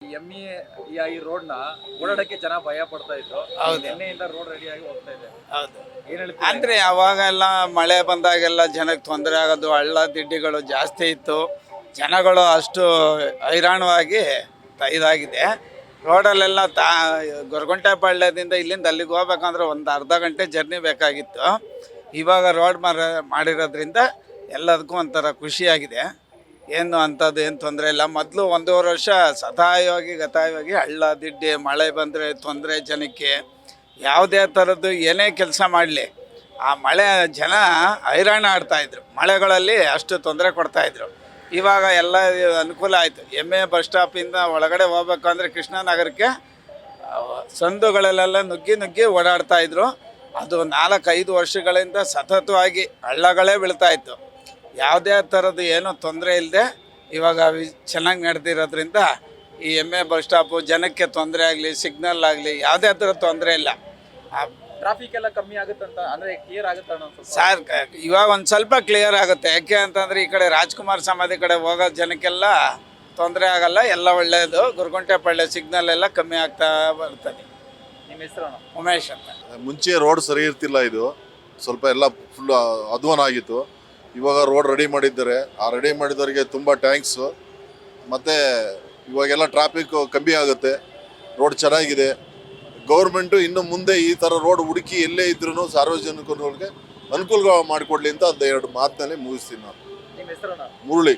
ಎಮ್ಮಿ ಈ ರೋಡ್ ನ ಓಡಾಡಕ್ಕೆ ಜನ ಭಯ ಪಡ್ತಾ ಇದ್ರು. ಹೌದು. ನಿನ್ನೆಯಿಂದ ರೋಡ್ ರೆಡಿಯಾಗಿ ಹೋಗ್ತಾ ಇದೆ. ಹೌದು. ಏನ್ ಹೇಳ್ತೀರಾ? ಅಂದ್ರೆ ಅವಾಗೆಲ್ಲ ಮಳೆ ಬಂದಾಗೆಲ್ಲ ಜನಕ್ಕೆ ತೊಂದರೆ ಆಗೋದು, ಹಳ್ಳ ದಿಡ್ಡಿಗಳು ಜಾಸ್ತಿ ಇತ್ತು. ಜನಗಳು ಅಷ್ಟು ಹೈರಾಣವಾಗಿ ಇದಾಗಿದೆ. ರೋಡಲ್ಲೆಲ್ಲ ಗೊರಗುಂಟೆ ಪಾಳ್ಯದಿಂದ ಇಲ್ಲಿಂದ ಅಲ್ಲಿಗೆ ಹೋಗ್ಬೇಕಂದ್ರೆ ಒಂದು ಅರ್ಧ ಗಂಟೆ ಜರ್ನಿ ಬೇಕಾಗಿತ್ತು. ಇವಾಗ ರೋಡ್ ಮಾಡಿರೋದ್ರಿಂದ ಎಲ್ಲದಕ್ಕೂ ಒಂಥರ ಖುಷಿಯಾಗಿದೆ. ಏನು ಅಂಥದ್ದು ಏನು ತೊಂದರೆ ಇಲ್ಲ. ಮೊದಲು 1.5 ವರ್ಷ ಗತಾಯವಾಗಿ ಹಳ್ಳ ದಿಡ್ಡಿ ಮಳೆ ಬಂದರೆ ತೊಂದರೆ ಜನಕ್ಕೆ. ಯಾವುದೇ ಥರದ್ದು ಏನೇ ಕೆಲಸ ಮಾಡಲಿ ಆ ಮಳೆ ಜನ ಹೈರಾಣ ಆಡ್ತಾಯಿದ್ರು. ಮಳೆಗಳಲ್ಲಿ ಅಷ್ಟು ತೊಂದರೆ ಕೊಡ್ತಾಯಿದ್ರು. ಇವಾಗ ಎಲ್ಲ ಅನುಕೂಲ ಆಯಿತು. ಎಮ್ಮೆ ಬಸ್ ಸ್ಟಾಪಿಂದ ಒಳಗಡೆ ಹೋಗ್ಬೇಕಂದ್ರೆ ಕೃಷ್ಣನಗರಕ್ಕೆ ಸಂದುಗಳಲ್ಲೆಲ್ಲ ನುಗ್ಗಿ ಓಡಾಡ್ತಾಯಿದ್ರು. ಅದು 4-5 ವರ್ಷಗಳಿಂದ ಸತತವಾಗಿ ಹಳ್ಳಗಳೇ ಬೀಳ್ತಾಯಿತ್ತು. ಯಾವುದೇ ಥರದ್ದು ಏನೂ ತೊಂದರೆ ಇಲ್ಲದೆ ಇವಾಗ ಚೆನ್ನಾಗಿ ನಡೆದಿರೋದ್ರಿಂದ ಈ ಎಮ್ಮೆ ಬಸ್ ಸ್ಟಾಪು ಜನಕ್ಕೆ ತೊಂದರೆ ಆಗಲಿ, ಸಿಗ್ನಲ್ ಆಗಲಿ ಯಾವುದೇ ಥರ ತೊಂದರೆ ಇಲ್ಲ. ಟ್ರಾಫಿಕ್ ಎಲ್ಲ ಕಮ್ಮಿ ಆಗುತ್ತಂತ ಅಂದ್ರೆ ಕ್ಲಿಯರ್ ಆಗುತ್ತೆ ಅನ್ನೋ ಸರ್ ಇವಾಗ ಒಂದು ಸ್ವಲ್ಪ ಕ್ಲಿಯರ್ ಆಗುತ್ತೆ. ಯಾಕೆ ಅಂತಂದರೆ ಈ ಕಡೆ ರಾಜ್ಕುಮಾರ್ ಸಮಾಧಿ ಕಡೆ ಹೋಗೋ ಜನಕ್ಕೆಲ್ಲ ತೊಂದರೆ ಆಗಲ್ಲ. ಎಲ್ಲ ಒಳ್ಳೆಯದು. ಗೊರಗುಂಟೆ ಪಾಳ್ಯ ಸಿಗ್ನಲ್ ಎಲ್ಲ ಕಮ್ಮಿ ಆಗ್ತಾ ಬರ್ತದೆ. ನಿಮ್ಮ ಹೆಸರು? ಉಮೇಶ್ ಅಂತ. ಮುಂಚೆ ರೋಡ್ ಸರಿ ಇರ್ತಿಲ್ಲ, ಇದು ಸ್ವಲ್ಪ ಎಲ್ಲ ಫುಲ್ ಅಧ್ವಾನ ಆಗಿತ್ತು. ಇವಾಗ ರೋಡ್ ರೆಡಿ ಮಾಡಿದ್ದಾರೆ. ಆ ರೆಡಿ ಮಾಡಿದವರಿಗೆ ತುಂಬ ಥ್ಯಾಂಕ್ಸು. ಮತ್ತು ಇವಾಗೆಲ್ಲ ಟ್ರಾಫಿಕ್ ಕಮ್ಮಿ ಆಗುತ್ತೆ. ರೋಡ್ ಚೆನ್ನಾಗಿದೆ. ಗೌರ್ಮೆಂಟು ಇನ್ನು ಮುಂದೆ ಈ ಥರ ರೋಡ್ ಹುಡುಕಿ ಎಲ್ಲೇ ಇದ್ರೂ ಸಾರ್ವಜನಿಕರಿಗೆ ಅನುಕೂಲ ಮಾಡಿಕೊಡ್ಲಿ ಅಂತ 2 ಮಾತಿನಲ್ಲಿ ಮುಗಿಸ್ತೀನಿ ನಾನು. ನಿಮ್ಮ ಹೆಸರು? ಮುರಳಿ.